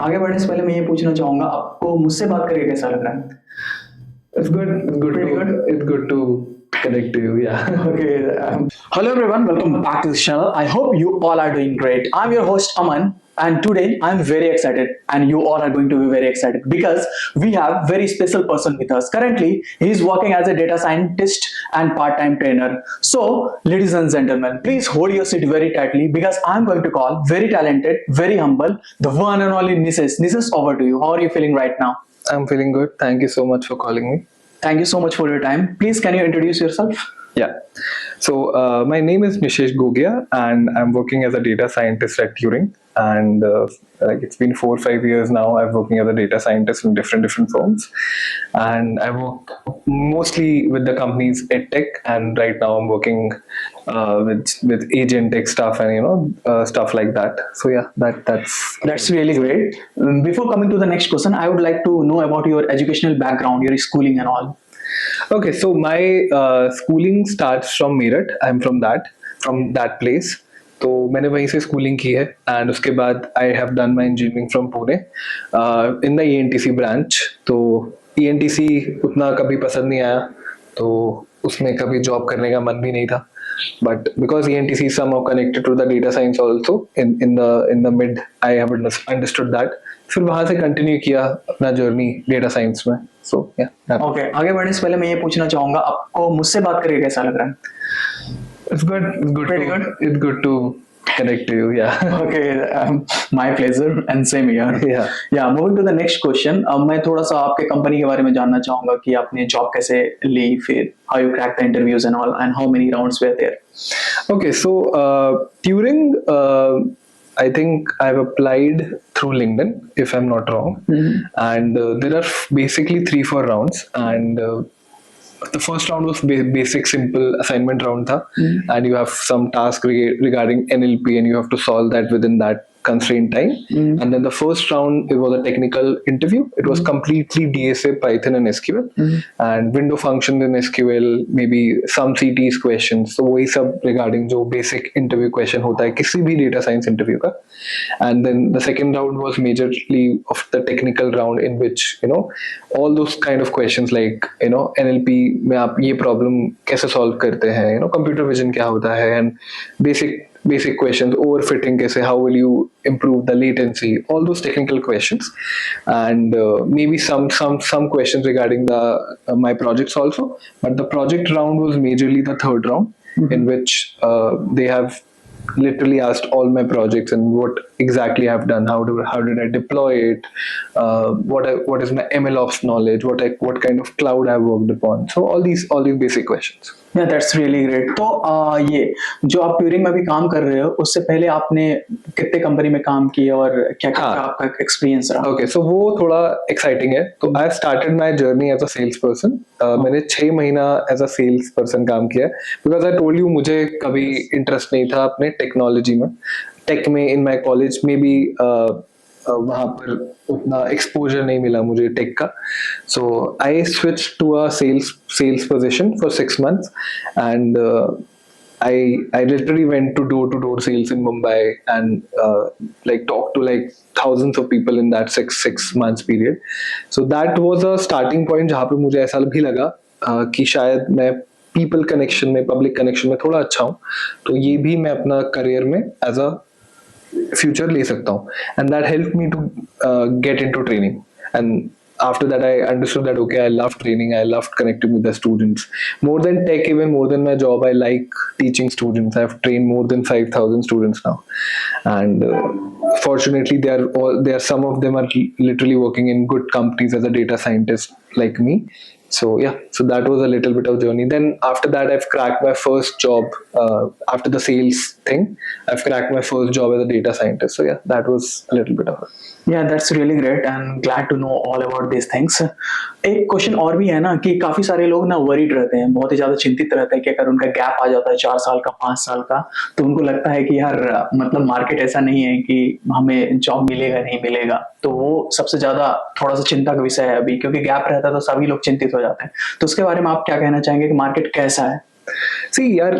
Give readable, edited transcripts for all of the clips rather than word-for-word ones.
आगे बढ़ने से पहले मैं ये पूछना चाहूंगा, आपको मुझसे बात करके कैसा लग रहा है? It's good. It's good. Pretty good? It's good to connect to you. Yeah. Okay. Hello everyone, welcome back to this channel. I hope you all are doing great. I'm your host Aman, and today I'm very excited, and you all are going to be very excited because we have very special person with us. Currently, he is working as a data scientist and part-time trainer. So, ladies and gentlemen, please hold your seat very tightly because I'm going to call very talented, very humble, the one and only Nises. Nises, over to you. How are you feeling right now? I'm feeling good. Thank you so much for calling me. Thank you so much for your time. Please, can you introduce yourself? Yeah. So my name is Nishesh Gogia, and I'm working as a data scientist at Turing. And like it's been 4 or 5 years now. I'm working as a data scientist in different firms, and I work mostly with the companies EdTech. And right now I'm working with agentic stuff and stuff like that. So yeah, That's really great. Before coming to the next question, I would like to know about your educational background, your schooling and all. Okay. So my schooling starts from Meerut. I'm from that place. तो मैंने वहीं से schooling की है and उसके बाद I have done my engineering from Pune in the ENTC branch. तो ENTC उतना कभी पसंद नहीं आया, तो उसमें कभी जॉब करने का मन भी नहीं था. But because ENTC is somehow connected to the data science also in the mid, I have understood that. फिर वहां से कंटिन्यू किया अपना जर्नी डेटा साइंस में. So yeah. Okay, आगे बढ़ने से पहले मैं ये पूछना चाहूंगा, आपको मुझसे बात करके कैसा लग रहा है? It's good. It's good. Pretty good? It's good to connect to you. Yeah. Okay, my pleasure and same here. Yeah. Yeah, moving to the next question. अब मैं थोड़ा सा आपके कंपनी के बारे में जानना चाहूंगा कि आपने जॉब कैसे ली, फिर how you cracked the interviews and all, and how many rounds were there? Okay, so Turing, I think I've applied through LinkedIn, if I'm not wrong. And there are basically 3-4 rounds, and the first round was basic simple assignment round tha, and you have some task regarding NLP, and you have to solve that within that constraint time. And then the first round, it was a technical interview. It was completely DSA, Python and SQL, and window functions in SQL, maybe some CT's questions. So वही सब regarding जो basic interview question होता है किसी भी data science interview का. And then the second round was majorly of the technical round, in which all those kind of questions like NLP में आप ये problem कैसे solve करते हैं, computer vision क्या होता है, and basic questions, overfitting kaise, how will you improve the latency, all those technical questions. And maybe some questions regarding the my projects also. But the project round was majorly the third round, in which they have literally asked all my projects and what exactly I've done, how did I deploy it, what is my MLOps knowledge, what kind of cloud I've worked upon. So all these basic questions. Yeah, that's really great. तो ये जो आप Turing में भी काम कर रहे हो, उससे पहले आपने कितने कंपनी में काम किया और क्या क्या आपका एक्सपीरियंस रहा? Okay, so वो थोड़ा एक्साइटिंग है. तो I started my journey as a salesperson. मैंने 6 महीना as a salesperson काम किया, because I told you मुझे कभी इंटरेस्ट नहीं था अपने टेक्नोलॉजी में, टेक में. इन माई कॉलेज में भी वहाँ पर उतना एक्सपोजर नहीं मिला मुझे टेक का. So I switch to a sales position for 6 months, and I literally went to door sales in Mumbai, and like talked to like thousands of people in that six months period. So that was a starting point जहाँ पे मुझे ऐसा भी लगा कि शायद मैं people connection में, पब्लिक कनेक्शन में थोड़ा अच्छा हूँ, तो ये भी मैं अपना करियर में एज अ फ्यूचर ले सकता हूँ. And that help me to get into training. And after that I understood that okay, I love training, I loved connecting with the students more than tech, even more than my job. I like teaching students. I've trained more than 5,000 students now, and fortunately they are some of them are literally working in good companies as a data scientist like me. So yeah, so that was a little bit of journey. Then after that I've cracked my first job after the sales thing. I've cracked my first job as a data scientist. So yeah, that was a little bit of it. Yeah, that's really great and glad to know all about these things. एक question और भी है ना कि काफी सारे लोग ना वरीड रहते हैं, बहुत ही ज्यादा चिंतित रहते हैं कि अगर उनका गैप आ जाता है 4 साल का, 5 साल का, तो उनको लगता है कि यार मतलब मार्केट ऐसा नहीं है कि हमें जॉब मिलेगा नहीं मिलेगा. तो वो सबसे ज्यादा थोड़ा सा चिंता का विषय है अभी, क्योंकि गैप रहता है तो सभी लोग चिंतित हो जाते हैं. तो उसके बारे में आप क्या कहना चाहेंगे कि मार्केट कैसा है? See यार,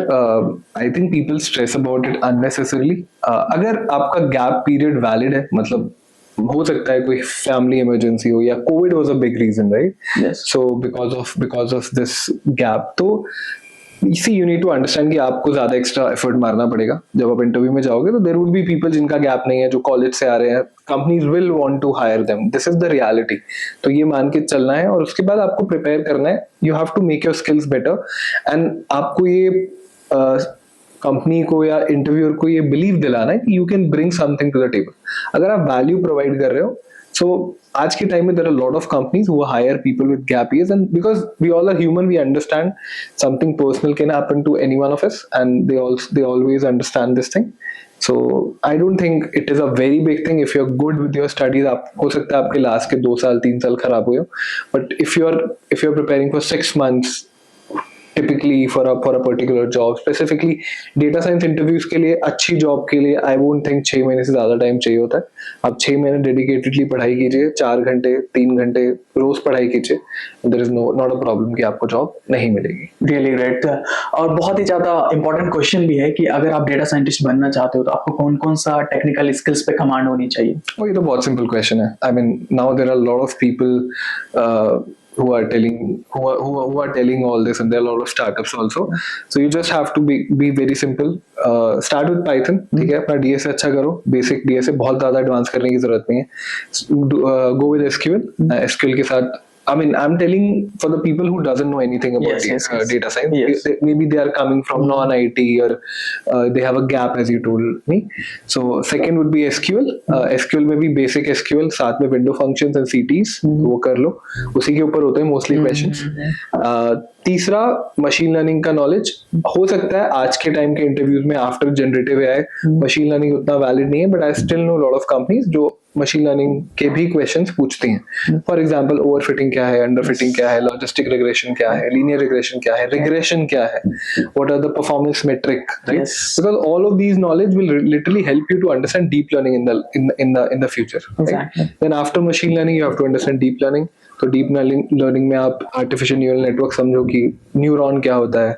I think people stress about it unnecessarily. अगर आपका गैप पीरियड वैलिड है, मतलब हो सकता है कोई फैमिली इमरजेंसी हो, या covid was a big reason, right? Yes. So because of this gap, तो इसी यू नीड टू अंडरस्टैंड कि आपको ज्यादा एक्स्ट्रा एफर्ट मारना पड़ेगा जब आप इंटरव्यू में जाओगे। तो देयर वुड बी पीपल जिनका गैप नहीं है, जो कॉलेज से आ रहे हैं, companies will want to hire them, this is the reality. तो ये मान के चलना है, और उसके बाद आपको प्रिपेयर करना है, you have to make your skills better, and आपको ये कंपनी को या इंटरव्यूअर को ये बिलीव दिलाना है कि you can bring something to the table. अगर आप वैल्यू प्रोवाइड कर रहे हो, so आज के टाइम में there are a lot of companies who hire people with gap years, and because we all are human, we understand something personal can happen to any one of us, and they always understand this thing. So I don't think it is a very big thing if you're good with your studies. आप हो सकता है आपके last के 2 साल 3 साल खराब हुए हो, but if you're preparing for 6 months typically for a particular job, specifically data science interviews के लिए, अच्छी जॉब के लिए, आई वोंट थिंक 6 महीने से ज्यादा टाइम चाहिए होता है। आप 6 महीने डेडिकेटेडली पढ़ाई कीजिए, 4 घंटे 3 घंटे रोज पढ़ाई कीजिए, there is not a problem कि आपको जॉब नहीं मिलेगी। Really great. और बहुत ही ज्यादा इंपॉर्टेंट क्वेश्चन भी है कि अगर आप डेटा साइंटिस्ट बनना चाहते हो तो आपको कौन कौन सा टेक्निकल स्किल्स पे कमांड होनी चाहिए? ये तो बहुत सिंपल क्वेश्चन है। I mean now there are lot of people who are telling all this, and there are a lot of startups also. So you just have to be very simple. Start with Python, ठीक है? अपना DSA अच्छा करो, basic DSA, बहुत ज्यादा advance करने की जरूरत नहीं है। Go with SQL, SQL के साथ, I mean, I'm telling for the people who doesn't know anything about Yes. data science. Yes. Maybe they are coming from non-IT, or they have a gap, as you told me. So second would be SQL. SQL में भी basic SQL, साथ में window functions and CTs, वो कर लो। उसी के ऊपर होते हैं mostly questions. तीसरा, मशीन लर्निंग का नॉलेज। हो सकता है आज के टाइम के इंटरव्यूज में after generative AI machine learning उतना वैलिड नहीं है, but I still know lot of companies जो मशीन लर्निंग के भी क्वेश्चंस पूछती हैं। फॉर एग्जांपल, ओवरफिटिंग क्या है, अंडरफिटिंग क्या है, लॉजिस्टिक रिग्रेशन क्या है, लीनियर रिग्रेशन क्या है, रिग्रेशन क्या है, what are the performance metric, right? Because all of these knowledge will literally help you to understand deep learning in the future, right? Exactly. Then after machine learning you have to understand deep learning. तो deep learning में आप artificial neural network समझो कि neuron क्या होता है,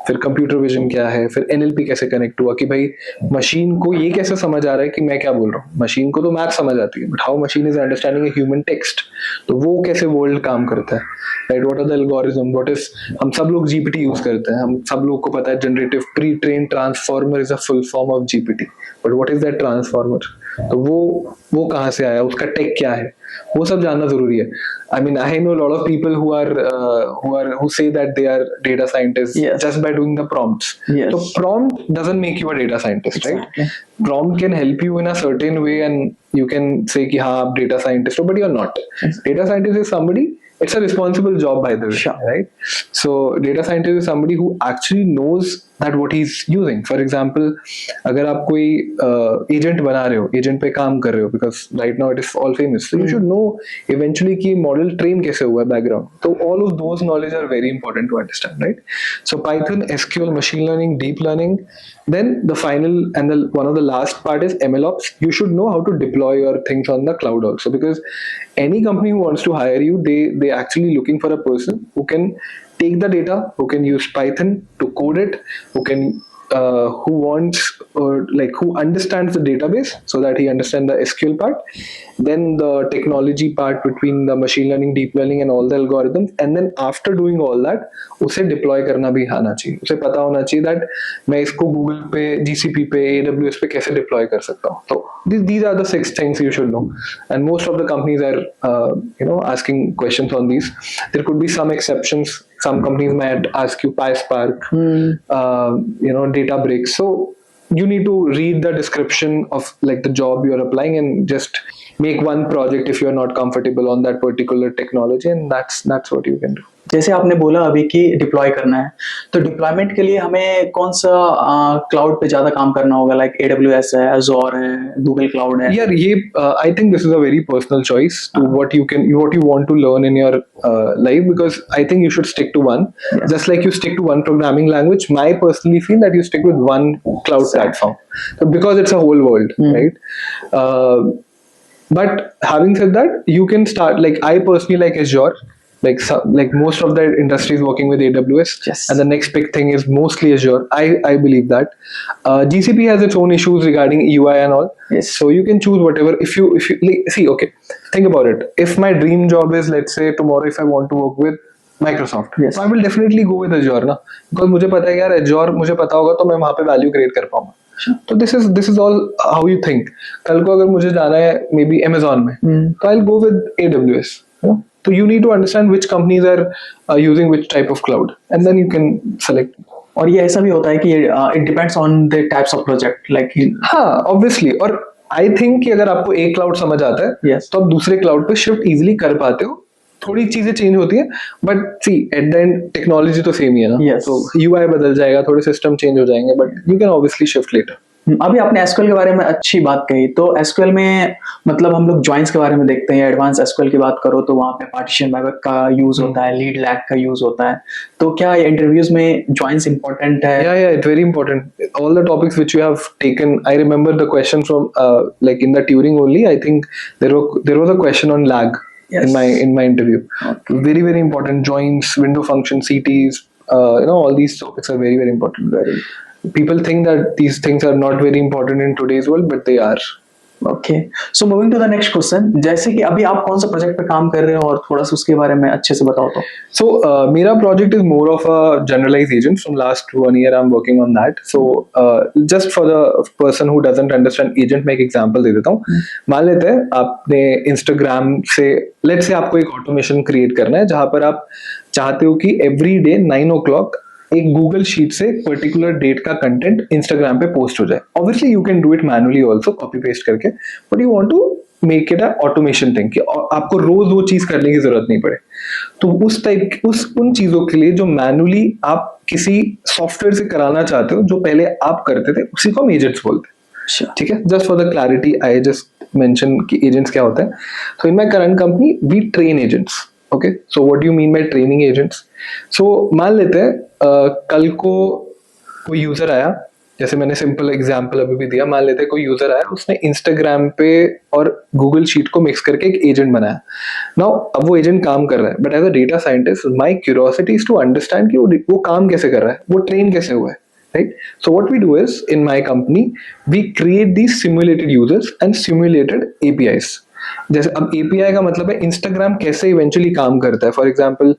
फिर computer vision क्या है, फिर एनएलपी कैसे कनेक्ट हुआ, कि भाई मशीन को ये कैसे समझ आ रहा है कि मैं क्या बोल रहा हूँ। मशीन को तो मैथ समझ आती है, but how machine is understanding a human text, तो वो कैसे वर्ल्ड काम करता है, right? What are the algorithm, what is, हम सब लोग जीपीटी यूज करते हैं, हम सब लोग को पता है generative pre train transformer is a full form of GPT, but what is that transformer, तो वो कहाँ से आया, उसका टेक क्या है, वो सब जानना जरूरी है। I mean, I know a lot of people who say that they are data scientists just by doing the prompts. Yes. So prompt doesn't make you a data scientist, Exactly. right? Prompt can help you in a certain way, and you can say कि हाँ आप data scientist हो, but you're not. Data scientist is somebody, it's a responsible job, by the way, Sure. right? So data scientist is somebody who actually knows that what he's using. For example, अगर आप कोई agent बना रहे हो, agent पे काम कर रहे हो, because right now it is all famous, so you should know eventually कि model train कैसे हुआ है background. So all of those knowledge are very important to understand, right? So Python, SQL, machine learning, deep learning. Then the final and one of the last part is MLOps. You should know how to deploy your things on the cloud also, because any company who wants to hire you, they actually looking for a person who can take the data, who can use Python to code it, who wants, or like who understands the database so that he understands the SQL part, then the technology part between the machine learning, deep learning and all the algorithms, and then after doing all that उसे deploy करना भी आना चाहिए, उसे पता होना चाहिए that मैं इसको Google पे, GCP पे, AWS पे कैसे deploy कर सकता हूँ। तो these are the 6 things you should know, and most of the companies are asking questions on these. There could be some exceptions. Some companies might ask you PySpark, Databricks. So you need to read the description of like the job you are applying and just make one project if you are not comfortable on that particular technology, and that's what you can do. जैसे आपने बोला अभी कि deploy करना है, तो deployment के लिए हमें कौन सा क्लाउड पे ज्यादा काम करना होगा? लाइक AWS है, Azure है, Google Cloud है? यार ये I think this is a very personal choice to what you want to learn in your life, because I think you should stick to one. Just like you stick to one programming language, I personally feel that you stick with one cloud platform, so because it's a whole world, right? But having said that, you can start, like I personally like Azure. like most of the industry is working with AWS, Yes. and the next big thing is mostly Azure. I believe that GCP has its own issues regarding UI and all. Yes. So you can choose whatever. If you like, see, okay, think about it. If my dream job is, let's say tomorrow, if I want to work with Microsoft, Yes. so I will definitely go with Azure ना, because मुझे पता है यार Azure मुझे पता होगा तो मैं वहाँ पे वैल्यू क्रिएट कर पाऊंगा. तो this is all how you think. कल को अगर मुझे जाना है मे बी Amazon में, तो I'll go with AWS. You know? So you need to understand which companies are using which type of cloud, and then you can select. और ये ऐसा भी होता है कि it depends on the types of project like हाँ, obviously. और I think कि अगर आपको एक क्लाउड समझ आता है, Yes. तो आप दूसरे क्लाउड पे शिफ्ट इजीली कर पाते हो. थोड़ी चीजें चेंज होती है, but see at the end technology तो सेम ही है ना. Yes. तो यूआई बदल जाएगा, थोड़े सिस्टम चेंज हो जाएंगे, but you can obviously shift later. अभी आपने एसक्यूएल के बारे में अच्छी बात कही. तो एसक्यूएल में मतलब हम लोग जॉइंस के बारे में देखते हैं. एडवांस एसक्यूएल की बात करो तो वहाँ पे पार्टीशन बायबैक का यूज होता है, लीड लैग का यूज होता है. तो क्या इंटरव्यूज में जॉइंस इंपॉर्टेंट है? Yeah, it's very important. All the topics which you have taken, I remember the question from like in the Turing only. I think there was a question on lag. Yes. in my interview. Very very important. Joins, window function, CTs. All these topics are very very important. People think that these things are not very important in today's world, but they are. Okay, so moving to the next question. जैसे कि अभी आप कौन सा project पे काम कर रहे हो और थोड़ा सा उसके बारे में अच्छे से बताओ तो. So मेरा project is more of a generalized agent. From last 1 year I'm working on that. So just for the person who doesn't understand agent, मैं एक example दे देता हूँ. मान लेते हैं आपने Instagram से, let's say आपको एक automation create करना है जहाँ पर आप चाहते हो कि every day 9 o'clock एक गूगल शीट से पर्टिकुलर डेट का कंटेंट इंस्टाग्राम पे पोस्ट हो जाए. Obviously you can do it manually also, copy paste करके, but you want to make it a automation thing कि आपको रोज वो चीज करने की जरूरत नहीं पड़े. तो उन चीजों के लिए जो मैनुअली आप किसी सॉफ्टवेयर से कराना चाहते हो, जो पहले आप करते थे, उसी को हम एजेंट्स बोलते हैं. ठीक है, just for the clarity I just mention कि एजेंट्स क्या होते हैं. So in my current company we train agents. Okay, so what do you mean by training agents? So मान लेते हैं कल को कोई यूजर आया, जैसे मैंने सिंपल एग्जांपल अभी भी दिया. मान लेते हैं कोई यूजर आया, उसने इंस्टाग्राम पे और गूगल शीट को मिक्स करके एक एजेंट बनाया. नाउ अब वो एजेंट काम कर रहा है, but as a data scientist my curiosity is to understand कि वो काम कैसे कर रहा है, वो ट्रेन कैसे हुआ है. Right? So what we do is in my company we create these simulated users and simulated APIs. जैसे अब API का मतलब है इंस्टाग्राम कैसे इवेंचुअली काम करता है. फॉर एग्जाम्पल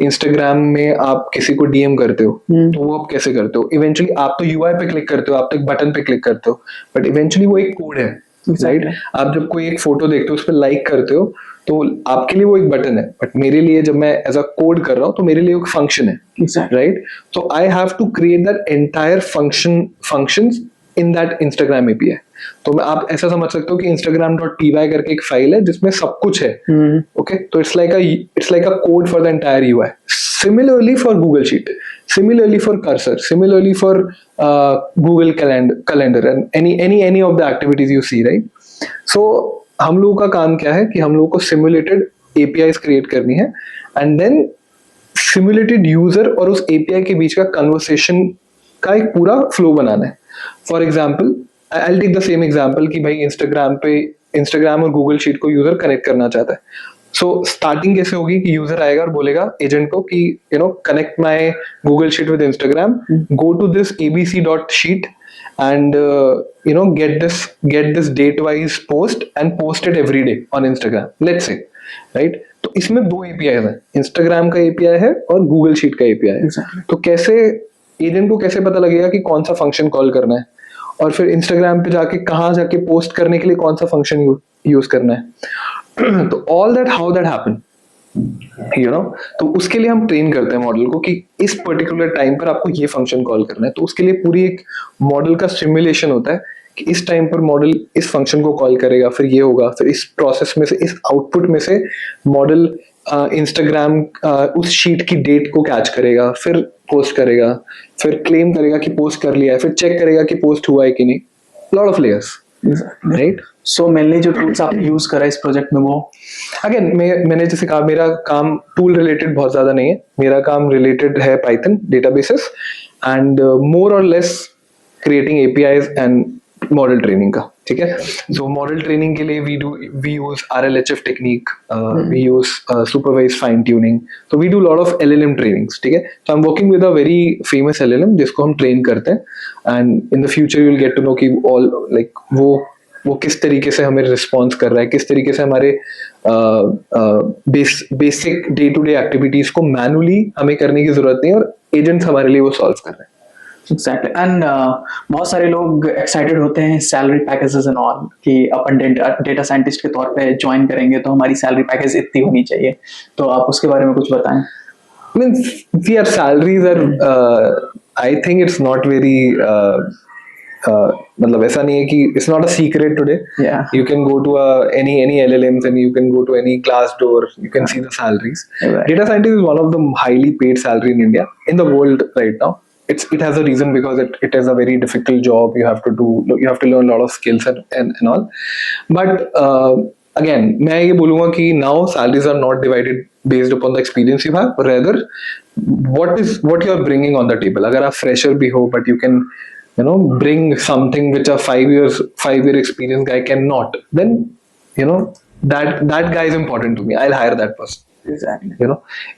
इंस्टाग्राम में आप किसी को DM करते हो, तो वो आप कैसे करते हो? इवेंचुअली आप तो UI पे क्लिक करते हो, आप तो एक बटन पे क्लिक करते हो, बट इवेंचुअली वो एक कोड है. राइट? आप जब कोई एक फोटो देखते हो, उस पर लाइक करते हो, तो आपके लिए वो एक बटन है, बट मेरे लिए जब मैं एज अ कोड कर रहा हूँ तो मेरे लिए एक फंक्शन है. राइट? तो I have to create that entire functions in that Instagram API. तो मैं आप ऐसा समझ सकते हो कि instagram.py करके एक फाइल है जिसमें सब कुछ है. ओके, तो it's like a code for the entire UI. Similarly for Google Sheet, similarly for Cursor, similarly for Google Calendar and any of the activities you see, right? So हम लोगों का काम क्या है कि हम लोगों को simulated APIs create करनी है, and then simulated user और उस API के बीच का conversation का एक पूरा flow बनाना है. For example, I'll take the same example कि भाई Instagram और Google Sheet को user connect करना चाहता है. सो स्टार्टिंग कैसे होगी कि यूजर आएगा और बोलेगा एजेंट को कि connect my Google sheet with Instagram, go to this abc.sheet and get this date wise post and post it every day on Instagram, let's say. Right? तो इसमें 2 API है, इंस्टाग्राम का API है और गूगल शीट का API है. तो कैसे एजेंट को कैसे पता लगेगा कि कौन सा फंक्शन कॉल करना है, और फिर इंस्टाग्राम पे जाके कहाँ जाके पोस्ट करने के लिए कौन सा फंक्शन यूज करना है. तो all that how that happen, तो उसके लिए हम ट्रेन करते हैं मॉडल को कि इस पर्टिकुलर टाइम पर आपको ये फंक्शन कॉल करना है. तो उसके लिए पूरी एक मॉडल का सिमुलेशन होता है कि इस टाइम पर मॉडल इस फंक्शन को कॉल करेगा, फिर ये होगा, फिर इस प्रोसेस में से, इस आउटपुट में से मॉडल इंस्टाग्राम उस शीट की डेट को कैच करेगा, फिर पोस्ट करेगा, फिर क्लेम करेगा कि पोस्ट कर लिया है, फिर चेक करेगा कि पोस्ट हुआ है कि नहीं. Lot of layers, right? So mainly जो टूल्स आप यूज कर रहे हैं इस प्रोजेक्ट में, वो अगेन मैंने जैसे कहा मेरा काम टूल रिलेटेड बहुत ज्यादा नहीं है. मेरा काम रिलेटेड है पाइथन डेटाबेसेस एंड मोर और less creating APIs and model training का. ठीक है. So model training के लिए we use RLHF technique, we use supervised fine tuning. So we do a lot of LLM trainings. ठीक है. So I'm working with a very famous LLM जिसको हम train करते हैं, and in the future you'll get to know कि all like वो किस तरीके से हमें रिस्पॉन्स कर रहा है, किस तरीके से हमारे basic day to day activities को मैनुअली हमें करने की जरूरत नहीं है और एजेंट्स हमारे लिए वो सॉल्व कर रहे हैं. एग्जैक्टली. एंड बहुत सारे लोग एक्साइटेड होते हैं सैलरी पैकेजेस एंड ऑल कि अपन डेटा साइंटिस्ट के तौर पे ज्वाइन करेंगे तो हमारी सैलरी पैकेज इतनी होनी चाहिए, तो आप उसके बारे में कुछ बताएं. Means see, our salaries are I think it's not very मतलब ऐसा नहीं है कि it's not a secret today. Yeah. You can go to any LLMs and you can go to any Glassdoor, you can see the salaries. Right. Data scientist is one of the highly paid salary in India, in the world right now. It has a reason because it is a very difficult job. You have to learn a lot of skills and all. But again, मैं ये बोलूँगा कि now salaries are not divided based upon the experience you have, rather what you are bringing on the table. अगर आप fresher भी हो, but you can bring something which a 5-year experienced guy cannot, then that guy is important to me. I'll hire that person. Exactly.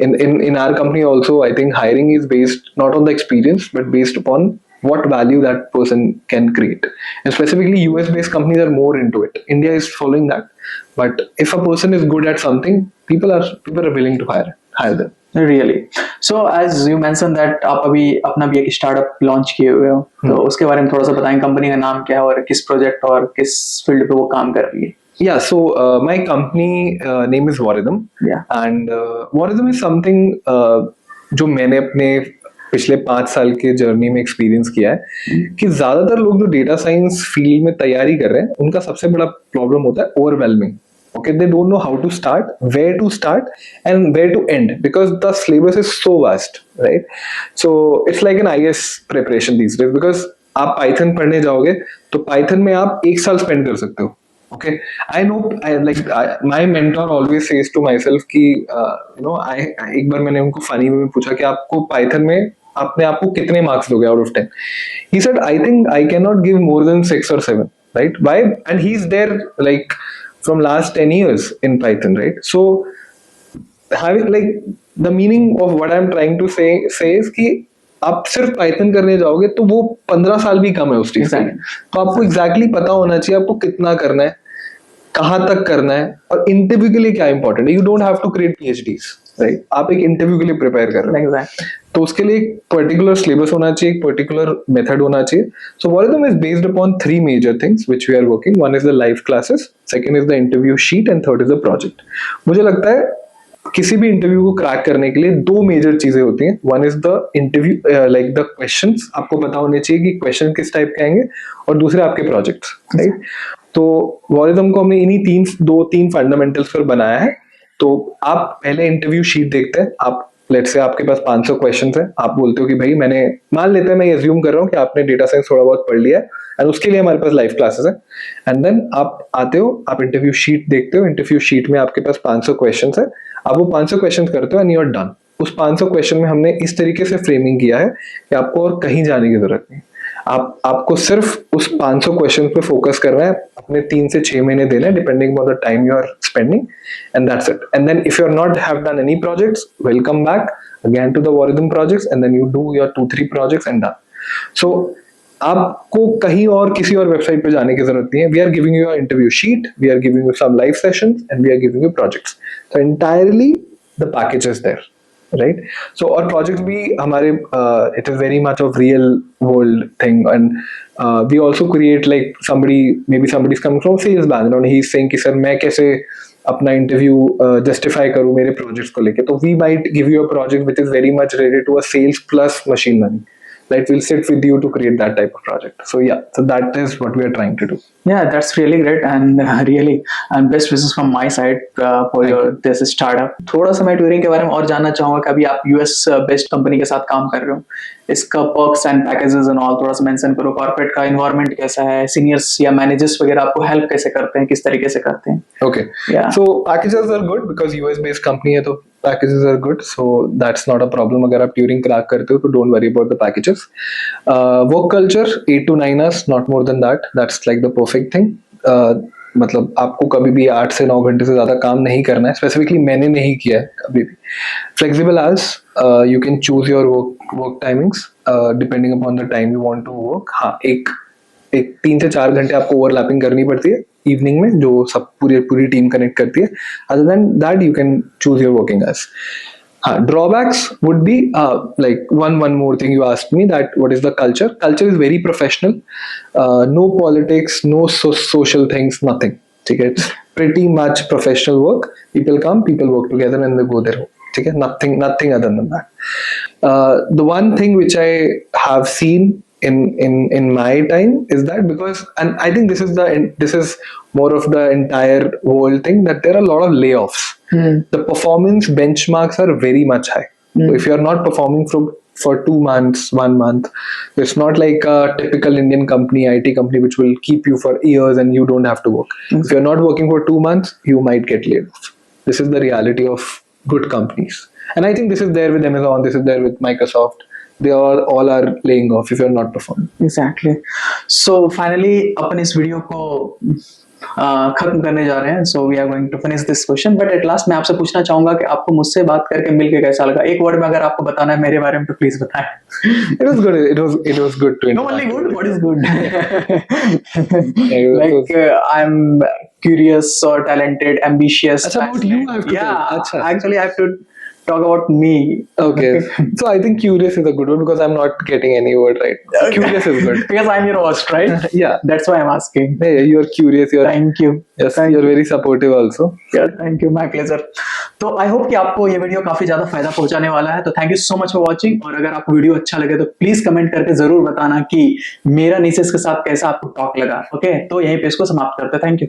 In our company also, I think hiring is based not on the experience but based upon what value that person can create. And specifically US based companies are more into it. India is following that, but if a person is good at something, people are willing to hire them. Really. So as you mentioned that आप अभी अपना भी एक startup launch किए हुए हो, तो उसके बारे में थोड़ा सा बताएं. कंपनी का नाम क्या है और किस प्रोजेक्ट और किस फील्ड पे वो काम कर रही है? Yeah, so my company name is Voridum. Yeah. And Voridum is something जो मैंने अपने पिछले 5 साल के जर्नी में एक्सपीरियंस किया है कि ज्यादातर लोग जो डेटा साइंस फील्ड में तैयारी कर रहे हैं उनका सबसे बड़ा प्रॉब्लम होता है overwhelming. Okay, they don't know how to start, where to start, and where to end because the syllabus is so vast, right? So it's like an IS preparation these days because आप Python पढ़ने जाओगे तो Python में आप 1 साल spend कर सकते हो. Okay, I know. My mentor always says to myself कि एक बार मैंने उनको फनी में पूछा कि आपको Python में अपने आप को कितने मार्क्स दोगे out of 10? He said, I think I cannot give more than 6 or 7, right? Why? And he's there like from last 10 years in Python, right? So having like the meaning of what I'm trying to say is कि आप सिर्फ Python करने जाओगे तो वो 15 साल भी कम है उस चीज में. तो आपको एग्जैक्टली पता होना चाहिए आपको कितना करना है, कहाँ तक करना है और इंटरव्यू के लिए क्या इंपॉर्टेंट है. You don't have to create PhDs, right? आप एक इंटरव्यू के लिए प्रिपेयर कर रहे हो. तो उसके लिए एक पर्टिकुलर सिलेबस होना चाहिए, एक पर्टिकुलर मेथड होना चाहिए. सो Voridum is based upon 3 major things which we are working. One is the live classes, second is the interview sheet and third is the project. मुझे लगता है किसी भी इंटरव्यू को क्रैक करने के लिए 2 मेजर चीजें होती हैं. One is the interview like the questions, आपको पता होने चाहिए कि क्वेश्चन किस टाइप के आएंगे, और दूसरे आपके प्रोजेक्ट्स, राइट? तो Voridum को हमने इन्हीं 3 फंडामेंटल्स पर बनाया है. तो आप पहले इंटरव्यू शीट देखते हैं. आप लेट्स से आपके पास 500 क्वेश्चंस हैं, आप बोलते हो कि भाई मैंने, मान लेते हैं मैं एज्यूम कर रहा हूँ कि आपने डेटा साइंस थोड़ा बहुत पढ़ लिया है एंड उसके लिए हमारे पास लाइव क्लासेस है. एंड देन आप आते हो, आप इंटरव्यू शीट देखते हो. इंटरव्यू शीट में आपके पास 500 क्वेश्चंस है, आप वो 500 क्वेश्चन करते हो एंड यू आर डन. उस 500 क्वेश्चन में हमने इस तरीके से फ्रेमिंग किया है कि आपको और कहीं जाने की जरूरत नहीं. आपको सिर्फ उस 500 क्वेश्चन पे फोकस करना है, अपने 3 से 6 महीने देना है depending on the time you are spending, and that's it. And then if you are not have done any projects, welcome back again to the Voridum projects and then you do your 2-3 projects and done. So आपको कहीं और किसी और website पे जाने की जरूरत नहीं है. We are giving you interview sheet, we are giving you some live sessions and we are giving you projects. So entirely the package is there, right? So our projects भी हमारे it is very much of real world thing, and we also create like somebody's coming from sales background, he's saying कि sir मैं कैसे अपना interview justify करूँ मेरे projects को लेके. तो we might give you a project which is very much related to a sales plus machine learning. Like we'll sit with you to create that type of project. So yeah, so that is what we are trying to do. Yeah, that's really great and really and best wishes from my side for your this startup. थोड़ा सा मैं Turing के बारे में और जानना चाहूँगा कि अभी आप US बेस्ड कंपनी के साथ काम कर रहे हो इसका perks and packages and all थोड़ा सा मेंशन करो, कॉर्पोरेट का एनवायरनमेंट कैसा है, सीनियर्स या मैनेजर्स वगैरह आपको हेल्प कैसे करते हैं, किस तरीके से करते हैं? Okay. Yeah. So packages are good because US based company है तो packages are good. So that's not a problem. अगर आप Turing crack करते हो तो don't worry about the packages. Work culture 8 to 9 hours, not more than that. That's like the perfect thing. मतलब आपको कभी भी 8 से 9 घंटे से ज़्यादा काम नहीं करना है. Specifically मैंने नहीं किया है कभी भी. Flexible hours. You can choose your work timings depending upon the time you want to work. हाँ एक 3 से 4 घंटे आपको ओवरलैपिंग करनी पड़ती है इवनिंग में, जो सब पूरी टीम कनेक्ट करती है. Other than that you can choose your working hours. हाँ, drawbacks would be like one more thing you asked me, that what is the culture. Culture is very professional, no politics, no social things, nothing. ठीक है, it's pretty much professional work. People come, people work together and they go their home. ठीक है, nothing other than that. The one thing which I have seen in my time is that, because, and I think this is more of the entire world thing, that there are a lot of layoffs. The performance benchmarks are very much high. So if you are not performing for 2 months, 1 month, it's not like a typical Indian company, IT company, which will keep you for years and you don't have to work. If you're not working for 2 months, you might get laid off. This is the reality of good companies, and I think this is there with Amazon, this is there with Microsoft. They all are laying off if you're not performing. Exactly. So finally अपन इस video को खत्म करने जा रहे हैं. So we are going to finish this question, but at last मैं आपसे पूछना चाहूंगा कि आपको मुझसे बात करके मिलके कैसा लगा? एक वर्ड में अगर आपको बताना है मेरे बारे में तो प्लीज बताएं. It was good. It was good to No, only good. What is good? it Like I'm curious or talented, ambitious. Achha, about you I have to Yeah, tell. Achha. actually I have to talk about me. Okay. So I think curious is a good word because I'm not getting any word right. So curious is good. Because I'm your host, right? Yeah. That's why I'm asking. Yeah, you're curious. Thank you. Yes, you're very supportive also. Yeah, thank you. My pleasure. तो I hope कि आपको ये video काफी ज्यादा फायदा पहुंचाने वाला है. तो thank you so much for watching. और अगर आपको वीडियो अच्छा लगे तो प्लीज कमेंट करके जरूर बताना कि मेरा निशेष के साथ कैसा आपको टॉक लगा. ओके, तो यहीं पे इसको समाप्त करते हैं. Thank you.